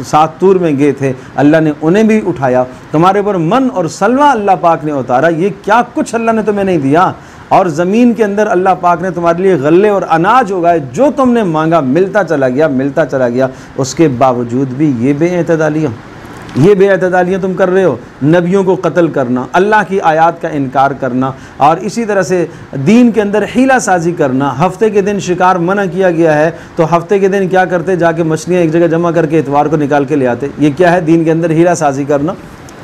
साथ तूर में गए थे, अल्लाह ने उन्हें भी उठाया। तुम्हारे ऊपर मन और सलवा अल्लाह पाक ने उतारा। ये क्या कुछ अल्लाह ने तुम्हें नहीं दिया? और ज़मीन के अंदर अल्लाह पाक ने तुम्हारे लिए गल्ले और अनाज उगाए, जो तुमने मांगा मिलता चला गया, मिलता चला गया। उसके बावजूद भी ये बेअतदालियाँ तुम कर रहे हो। नबियों को कत्ल करना, अल्लाह की आयत का इनकार करना, और इसी तरह से दीन के अंदर हीला साजी करना। हफ्ते के दिन शिकार मना किया गया है तो हफ्ते के दिन क्या करते? जाके मछलियाँ एक जगह जमा करके इतवार को निकाल के ले आते। ये क्या है? दीन के अंदर हीला साजी करना,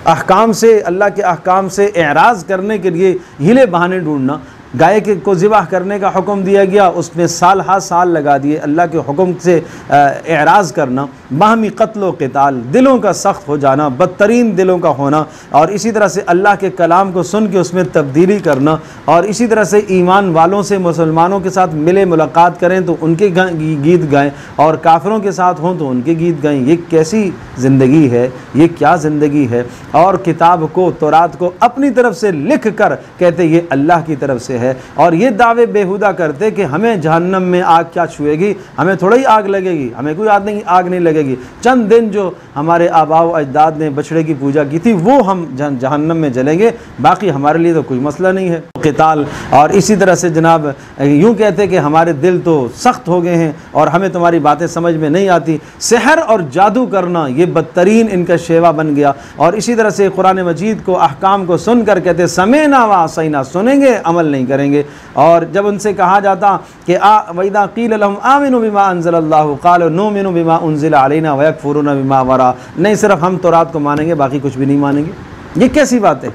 अहकाम से, अल्लाह के अहकाम से एराज़ करने के लिए हीले बहाने ढूंढना। गाय के को ज़िबाह करने का हुक्म दिया गया, उसमें साल हा साल लगा दिए। अल्लाह के हुक्म से एराज़ करना, बाहमी क़त्ल व क़िताल, दिलों का सख्त हो जाना, बदतरीन दिलों का होना, और इसी तरह से अल्लाह के कलाम को सुन के उसमें तब्दीली करना, और इसी तरह से ईमान वालों से, मुसलमानों के साथ मिले मुलाकात करें तो उनके गीत गाएँ, और काफिरों के साथ हों तो उनके गीत गाएँ। ये कैसी ज़िंदगी है? ये क्या ज़िंदगी है? और किताब को, तौरात को अपनी तरफ से लिख कर कहते ये अल्लाह की तरफ से है, और ये दावे बेहुदा करते कि हमें जहन्नम में आग क्या छुएगी, हमें थोड़ा ही आग लगेगी, हमें कोई आग नहीं लगेगी। लगेगी। चंद दिन जो हमारे आबा व अजदाद ने बछड़े की पूजा की थी वो हम जहन्नम में जलेंगे, बाकी हमारे लिए तो कोई मसला नहीं है। क़िताल और इसी तरह से जनाब यूँ कहते कि हमारे दिल तो सख्त हो गए हैं और हमें तुम्हारी बातें समझ में नहीं आती। सहर और जादू करना ये बदतरीन इनका शेवा बन गया। और इसी तरह से कुरान मजीद को अहकाम को सुनकर कहते समेना व असैना, सुनेंगे अमल नहीं करेंगे। और जब उनसे कहा जाता कि वइदा क़ील लहुम आमिनू बिमा अंज़लल्लाहु क़ालू नुमिनु बिमा उन्ज़िला अलैना व यकफ़ुरूना बिमा वरा, नहीं सिर्फ हम तौरात को मानेंगे बाकी कुछ भी नहीं मानेंगे। ये कैसी बात है?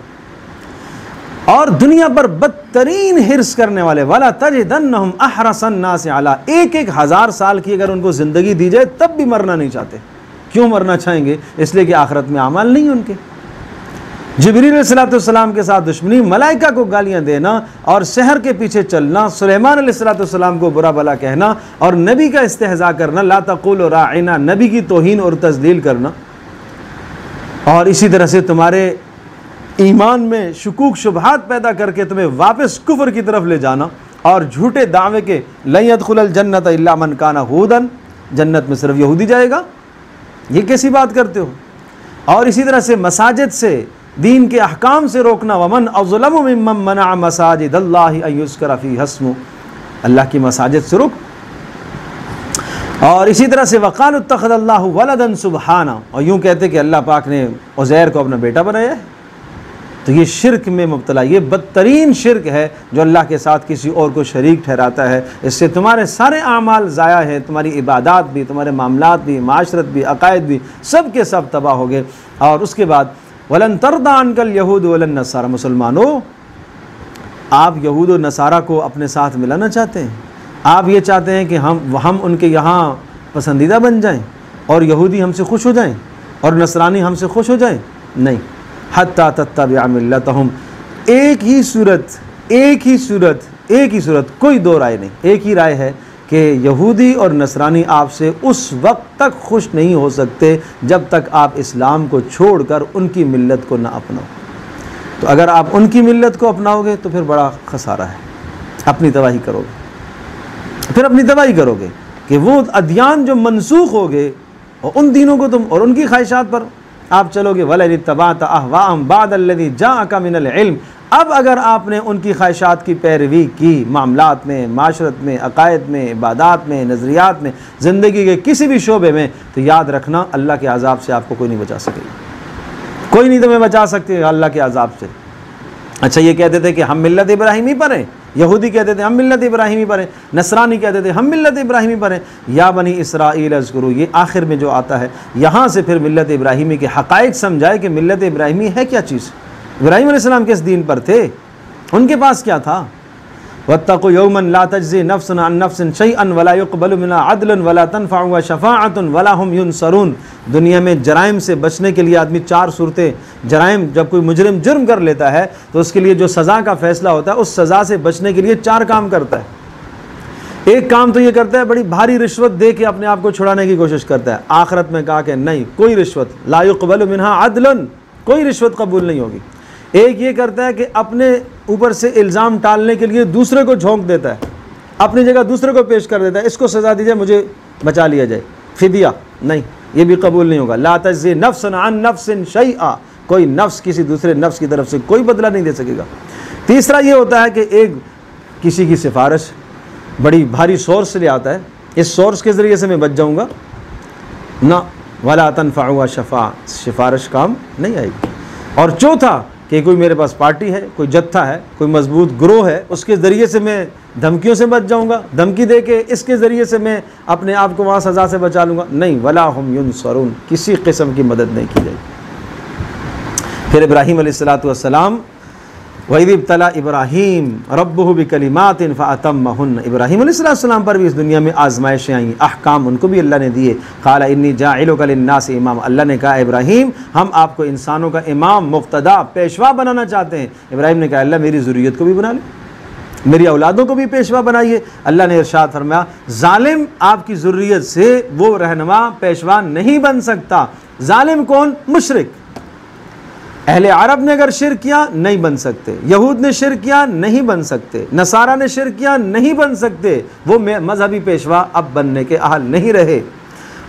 और दुनिया पर बदतरीन हिर्स करने वाले, वाला तजिदन्नहुम अहरसन नास अला, एक एक हज़ार साल की अगर उनको ज़िंदगी दी जाए तब भी मरना नहीं चाहते। क्यों मरना चाहेंगे? इसलिए कि आखिरत में अमाल नहीं उनके। जिब्रील अलैहिस्सलाम के साथ दुश्मनी, मलाइका को गालियां देना और शहर के पीछे चलना, सुलेमान अलैहिस्सलाम को बुरा भला कहना और नबी का इस्तेहज़ा करना, ला तक़ूलू राइना, नबी की तौहीन और तज़लील करना। और इसी तरह से तुम्हारे ईमान में शुकूक शुबहात पैदा करके तुम्हें वापस कुफ्र की तरफ ले जाना और झूठे दावे के लन यदखुलल जन्नत इल्ला मन काना हुदन, जन्नत में सिर्फ यहूदी जाएगा। ये कैसी बात करते हो? और इसी तरह से मसाजिद से, दीन के अहकाम से रोकना, वमन अज़लमु मिम्मन मना मसाजिदल्लाहि अन युज़करा फ़ीहा इस्मुहु, अल्लाह की मसाजिद से रोक। और इसी तरह से वक़ालू इत्तख़ज़ल्लाहु वलदन सुब्हाना, और यूँ कहते कि अल्लाह पाक ने उज़ैर को अपना बेटा बनाया है। तो ये शिरक में मुब्तला, ये बदतरीन शिरक है जो अल्लाह के साथ किसी और को शरीक ठहराता है। इससे तुम्हारे सारे आमाल ज़ाया हैं, तुम्हारी इबादत भी, तुम्हारे मामलात भी, माशरत भी, अक़ायद भी, सब के सब तबाह हो गए। और उसके बाद वलन तरदा अनकल यहूद वलन नसारा, मुसलमानों आप यहूद और नसारा को अपने साथ मिलाना चाहते हैं? आप ये चाहते हैं कि हम उनके यहाँ पसंदीदा बन जाएं और यहूदी हमसे खुश हो जाएं और नसरानी हमसे खुश हो जाएं? नहीं, हत्ता तत्तबिअ मिल्लतहुम, एक ही सूरत, कोई दो राय नहीं, एक ही राय है कि यहूदी और नसरानी आपसे उस वक्त तक खुश नहीं हो सकते जब तक आप इस्लाम को छोड़कर उनकी मिल्लत को ना अपनाओ। तो अगर आप उनकी मिल्लत को अपनाओगे तो फिर बड़ा खसारा है, अपनी तबाही करोगे। फिर अपनी तबाही करोगे कि वो अदियान जो मनसूख हो गए और उन दीनों को तुम और उनकी ख्वाहिशात पर आप चलोगे। वलइन इत्तबअता अहवाअहुम बअदल्लज़ी जाअका मिनल इल्म, अब अगर आपने उनकी ख्वाहिशात की पैरवी की, मामलात में, माशरत में, अक़ायद में, इबादात में, नज़रियात में, ज़िंदगी के किसी भी शोबे में, तो याद रखना अल्लाह के अज़ाब से आपको कोई नहीं बचा सकेगा। कोई नहीं तुम्हें बचा सकते अल्लाह के अज़ाब से। अच्छा, ये कहते थे कि हम मिल्लत इब्राहिमी पर हैं, यहूदी कहते थे हम मिल्लत इब्राहिमी पर हैं, नसरानी कहते थे हम मिल्लत इब्राहिमी पर हैं। या बनी इसराइल अज़कुरू, ये आखिर में जो आता है यहाँ से फिर मिल्लत इब्राहिमी के हक़ाइक़ समझाए कि मिल्लत इब्राहिमी है क्या चीज़। इब्राहीम अलैहिस्सलाम किस दीन पर थे? उनके पास क्या था? वत्तक़ू यौमन ला तज्ज़ी नफ्सन अन नफ्सिन शैअन वला युक़बलु मिन्हा अदलुन वला तनफ़अु शफ़ाअतुन वला हुम युनसरून। दुनिया में जराइम से बचने के लिए आदमी चार सूरतें, जराइम जब कोई मुजरिम जुर्म कर लेता है तो उसके लिए जो सज़ा का फ़ैसला होता है उस सज़ा से बचने के लिए चार काम करता है। एक काम तो ये करता है बड़ी भारी रिश्वत दे के अपने आप को छुड़ाने की कोशिश करता है। आखिरत में कहा कि नहीं, कोई रिश्वत, ला युक़बलु मिन्हा अदलुन, कोई रिश्वत कबूल नहीं होगी। एक ये करता है कि अपने ऊपर से इल्ज़ाम टालने के लिए दूसरे को झोंक देता है, अपनी जगह दूसरे को पेश कर देता है, इसको सज़ा दी जाए मुझे बचा लिया जाए, फिदिया, नहीं, ये भी कबूल नहीं होगा। ला तज्ज़ी नफ्सन अन नफ्सिन शैआ, कोई नफ्स किसी दूसरे नफ्स की तरफ से कोई बदला नहीं दे सकेगा। तीसरा ये होता है कि एक किसी की सिफारिश बड़ी भारी सोर्स से ले आता है, इस सोर्स के ज़रिए से मैं बच जाऊँगा ना, वला तनफ़अु शफ़ा, सिफारिश काम नहीं आएगी। और चौथा कि कोई मेरे पास पार्टी है, कोई जत्था है, कोई मजबूत ग्रोह है, उसके ज़रिए से मैं धमकियों से बच जाऊँगा, धमकी दे के इसके ज़रिए से मैं अपने आप को वहाँ सज़ा से बचा लूँगा। नहीं, वला हुम युनसरून, किसी किस्म की मदद नहीं की जाएगी। फिर इब्राहीम अलैहिस्सलातु वस्सलाम, वइज़ इब्तला इब्राहीम रब्बुहु बिकलिमातिन फ़अतम्महुन्न, इब्राहीम अलैहिस्सलाम पर भी इस दुनिया में आजमाइशें आईं, अहकाम उनको भी अल्लाह ने दिए। क़ाला इन्नी जाइलुका लिन्नासि इमाम, अल्लाह ने कहा इब्राहीम हम आपको इंसानों का इमाम, मुक़्तदा, पेशवा बनाना चाहते हैं। इब्राहीम ने कहा अल्लाह मेरी ज़ुर्रियत को भी बना ले, मेरी औलादों को भी पेशवा बनाइए। अल्लाह ने इरशाद फरमाया जालिम आपकी ज़ुर्रियत से वो रहनुमा पेशवा नहीं बन सकता। जालिम कौन? मुशरिक। अहले अरब ने अगर शिर्क किया नहीं बन सकते, यहूद ने शिर्क किया नहीं बन सकते, नसारा ने शिर्क किया नहीं बन सकते, वो मजहबी पेशवा अब बनने के अहल नहीं रहे।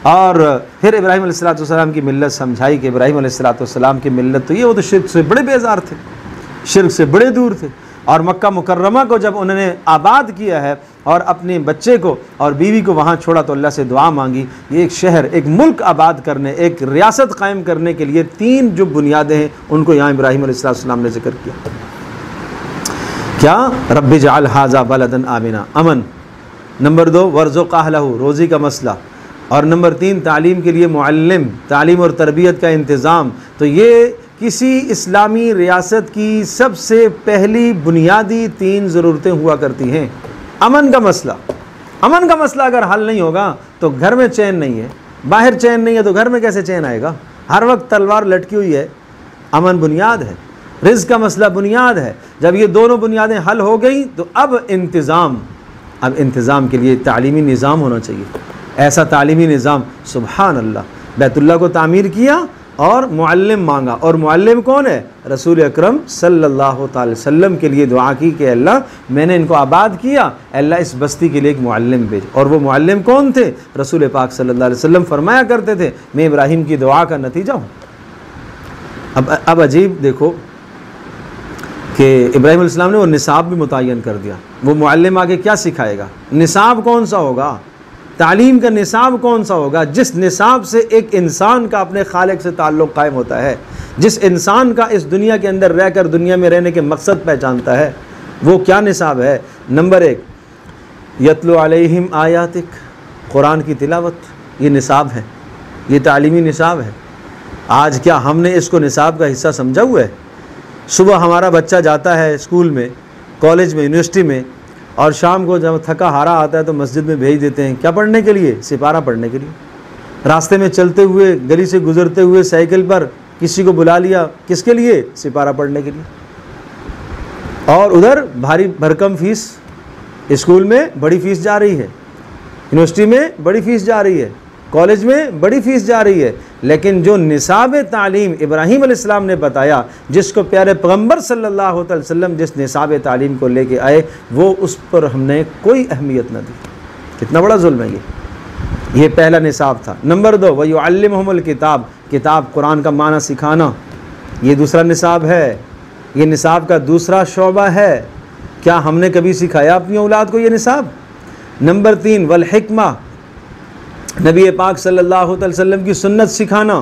और फिर इब्राहीम अलैहिस्सलाम की मिल्लत समझाई कि इब्राहीम अलैहिस्सलाम की मिल्लत तो ये, वो तो शिर्क से बड़े बेजार थे, शिर्क से बड़े दूर थे। और मक्का मुकर्रमा को जब उन्होंने आबाद किया है और अपने बच्चे को और बीवी को वहाँ छोड़ा तो अल्लाह से दुआ मांगी। ये एक शहर, एक मुल्क आबाद करने, एक रियासत कायम करने के लिए 3 जो बुनियादें हैं उनको यहाँ इब्राहीम अलैहिस्सलाम ने जिक्र किया। क्या? रब्बि जअल हाज़ा बलदन आमिना, अमन। नंबर 2 वर्ज़ुक़ लहू, रोज़ी का मसला। और नंबर 3 तालीम के लिए मुअल्लिम, तालीम और तरबियत का इंतज़ाम। तो ये किसी इस्लामी रियासत की सबसे पहली बुनियादी 3 ज़रूरतें हुआ करती हैं। अमन का मसला, अमन का मसला अगर हल नहीं होगा तो घर में चैन नहीं है, बाहर चैन नहीं है तो घर में कैसे चैन आएगा? हर वक्त तलवार लटकी हुई है। अमन बुनियाद है, रिज़्क़ का मसला बुनियाद है। जब ये दोनों बुनियादें हल हो गई तो अब इंतज़ाम के लिए तालीमी निज़ाम होना चाहिए। ऐसा तालीमी निज़ाम, सुबहान अल्लाह, बैतुल्लाह को तामीर किया और मुअल्लिम मांगा। और मुअल्लिम कौन है? रसूल अकरम सल्लल्लाहु अलैहि वसल्लम के लिए दुआ की कि अल्लाह मैंने इनको आबाद किया, अल्लाह इस बस्ती के लिए एक मुअल्लिम भेज। और वो मुअल्लिम कौन थे? रसूल पाक सल्लल्लाहु अलैहि वसल्लम फरमाया करते थे मैं इब्राहीम की दुआ का नतीजा हूँ। अब अजीब देखो कि इब्राहीम अलैहिस्सलाम ने वो निसाब भी मुतय्यन कर दिया। वो मुअल्लिम आगे क्या सिखाएगा? निसाब कौन सा होगा? तालीम का निसाब कौन सा होगा? जिस निसाब से एक इंसान का अपने खालिक से ताल्लुक़ कायम होता है, जिस इंसान का इस दुनिया के अंदर रहकर दुनिया में रहने के मकसद पहचानता है, वो क्या निसाब है? नंबर 1 यतलु अलैहिम आयातिक, कुरान की तिलावत, ये निसाब है, ये तालीमी निसाब है। आज क्या हमने इसको निसाब का हिस्सा समझा हुआ है? सुबह हमारा बच्चा जाता है स्कूल में, कॉलेज में, यूनिवर्सिटी में, और शाम को जब थका हारा आता है तो मस्जिद में भेज देते हैं। क्या पढ़ने के लिए? सिपारा पढ़ने के लिए। रास्ते में चलते हुए, गली से गुजरते हुए साइकिल पर किसी को बुला लिया, किसके लिए? सिपारा पढ़ने के लिए। और उधर भारी भरकम फीस, स्कूल में बड़ी फ़ीस जा रही है, यूनिवर्सिटी में बड़ी फ़ीस जा रही है, कॉलेज में बड़ी फ़ीस जा रही है। लेकिन जो निसाब तालीम इब्राहीम अलैहिस्सलाम ने बताया, जिसको प्यारे पैगम्बर सल्लल्लाहु अलैहि वसल्लम जिस निसाब तालीम को लेके आए, वो उस पर हमने कोई अहमियत न दी। कितना बड़ा जुल्म है ये पहला निसाब था। नंबर 2 वयुअल्लिमुहुमुल किताब, किताब कुरान का माना सिखाना, ये दूसरा निसाब है। ये निसाब का दूसरा शोबा है। क्या हमने कभी सिखाया अपनी औलाद को ये निसाब? नंबर 3 वल हिक्मा, नबी पाक सल्लल्लाहु अलैहि वसल्लम की सुन्नत सिखाना,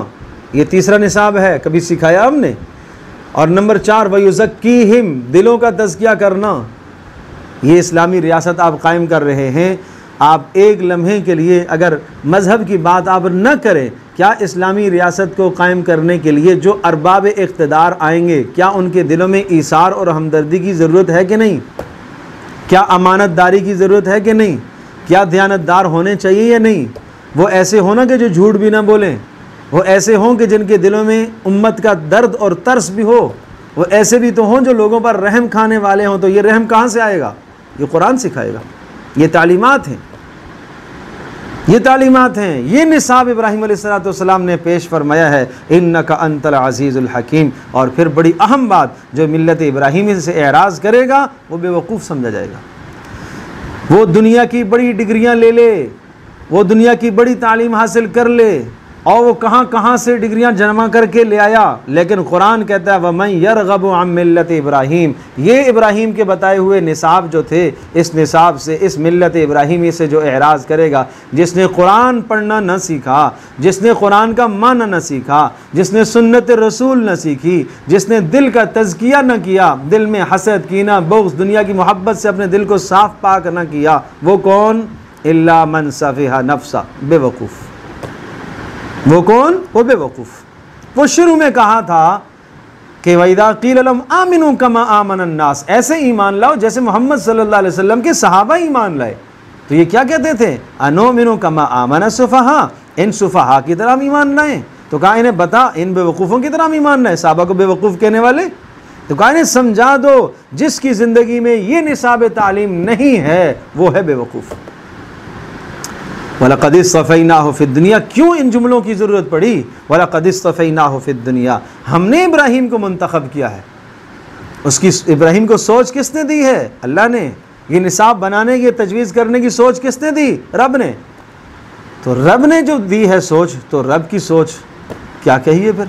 ये तीसरा निसाब है। कभी सिखाया हमने? और नंबर 4 वयुज़क्कीहिम, दिलों का तज़किया करना। ये इस्लामी रियासत आप कायम कर रहे हैं, आप एक लम्हे के लिए अगर मज़हब की बात आप न करें, क्या इस्लामी रियासत को कायम करने के लिए जो अरबाब इक़्तिदार आएंगे, क्या उनके दिलों में ईसार और हमदर्दी की ज़रूरत है कि नहीं? क्या अमानतदारी की ज़रूरत है कि नहीं? क्या दयानतदार होने चाहिए या नहीं? वो ऐसे हो ना कि जो झूठ भी ना बोलें, वो ऐसे हों कि जिनके दिलों में उम्मत का दर्द और तरस भी हो, वो ऐसे भी तो हों जो लोगों पर रहम खाने वाले हों। तो ये रहम कहाँ से आएगा? ये कुरान सिखाएगा। ये तालीमात हैं, ये तालीमात हैं। ये निसाब इब्राहीम अलैहिस्सलाम ने पेश फरमाया है, इन्नका अंतल अज़ीज़ुल हकीम। और फिर बड़ी अहम बात, जो मिल्लत इब्राहीमी से एराज़ करेगा वो बेवकूफ़ समझा जाएगा। वो दुनिया की बड़ी डिग्रियाँ ले ले, वो दुनिया की बड़ी तालीम हासिल कर ले, और वो कहाँ कहाँ से डिग्रियाँ जमा करके ले आया, लेकिन कुरान कहता है वमन यरगबु अन मिल्लत इब्राहीम। ये इब्राहीम के बताए हुए निसाब जो थे, इस निसाब से, इस मिल्लत इब्राहीमी से जो एराज़ करेगा, जिसने कुरान पढ़ना न सीखा, जिसने कुरान का माना न सीखा, जिसने सुन्नत रसूल न सीखी, जिसने दिल का तज़किया न किया, दिल में हसद, कीना, बुग़्ज़, दुनिया की मोहब्बत से अपने दिल को साफ़ पाक न किया, वो कौन? इल्ला मन सफ़िहा नफ्सा, बेवकूफ़। वो कौन? वो बेवकूफ़। वो शुरू में कहा था कि वइदा क़ील लहुम आमिनू कमा आमनन नास, ऐसे ईमान लाओ जैसे मोहम्मद सल्लल्लाहु अलैहि वसल्लम के सहाबा ईमान लाए। तो ये क्या कहते थे? अनुमिनु कमा आमन सुफ़हा, इन सुफ़हा की तरह ईमान लाएं। तो कहा इन्हें बता, इन बेवकूफ़ों की तरह ईमान लाएं, सहाबा को बेवकूफ़ कहने वाले। तो कहा इन्हें समझा दो, जिसकी ज़िंदगी में ये निसाब तालीम नहीं है वो है बेवकूफ़। वलक़द इस्तफ़ैनाहु फ़िद दुनिया, क्यों इन जुमलों की ज़रूरत पड़ी? वलक़द इस्तफ़ैनाहु फ़िद दुनिया, हमने इब्राहीम को मुंतखब किया है। उसकी इब्राहीम को सोच किसने दी है? अल्लाह ने। ये निसाब बनाने की, तजवीज़ करने की सोच किसने दी? रब ने। तो रब ने जो दी है सोच, तो रब की सोच क्या कहिए फिर।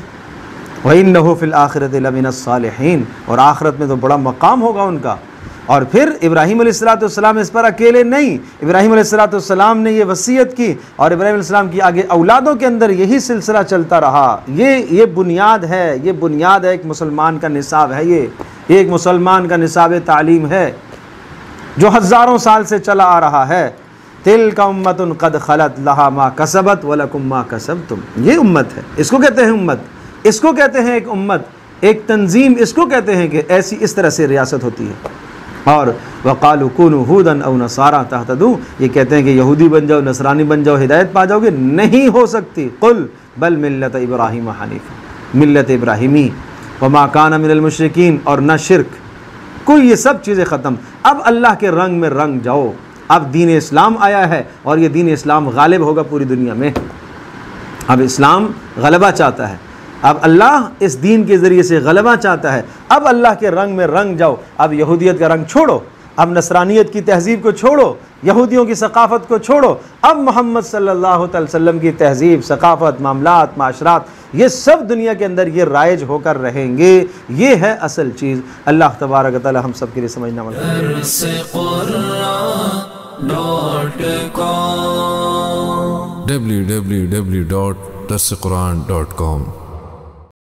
वइन्नहु फिल आखिरति लमिनस सालिहीन, और आखिरत में तो बड़ा मकाम होगा उनका। और फिर इब्राहीम अलैहिस्सलाम इस पर अकेले नहीं, इब्राहीम अलैहिस्सलाम ने ये वसीयत की और इब्राहीम अलैहिस्सलाम की आगे औलादों के अंदर यही सिलसिला चलता रहा। ये बुनियाद है, ये बुनियाद है, एक मुसलमान का निसाब है, ये एक मुसलमान का निसाब तालीम है जो हज़ारों साल से चला आ रहा है। तिल्का उम्मतुन कद खलत लहा मा कसबत वलकुम मा कसबतुम, ये उम्मत है, इसको कहते हैं उम्मत, इसको कहते हैं एक उम्मत, एक तंजीम, इसको कहते हैं कि ऐसी इस तरह से रियासत होती है। और वक़ालू कुनू हुदन औ नसारा तहतदू, ये कहते हैं कि यहूदी बन जाओ, नसरानी बन जाओ, हिदायत पा जाओगे, नहीं हो सकती। कुल बल मिल्लत इब्राहीम हनीफ़ा, मिल्लत इब्राहिमी, वमा काना मिनल मुशरिकीन, और न शिरक, कोई, ये सब चीज़ें ख़त्म। अब अल्लाह के रंग में रंग जाओ, अब दीन इस्लाम आया है और ये दीन इस्लाम गालिब होगा पूरी दुनिया में। अब इस्लाम गलबा चाहता है, अब अल्लाह इस दीन के ज़रिए से गलबा चाहता है। अब अल्लाह के रंग में रंग जाओ, अब यहूदियत का रंग छोड़ो, अब नसरानियत की तहज़ीब को छोड़ो, यहूदियों की सकाफ़त को छोड़ो, अब मोहम्मद सल्लल्लाहु अलैहि वसल्लम की तहज़ीब, सकाफ़त, मामलात, माशरात, ये सब दुनिया के अंदर ये राइज होकर रहेंगे। ये है असल चीज़। अल्लाह तबारक व तआला हम सब के लिए समझना www.darsequran.com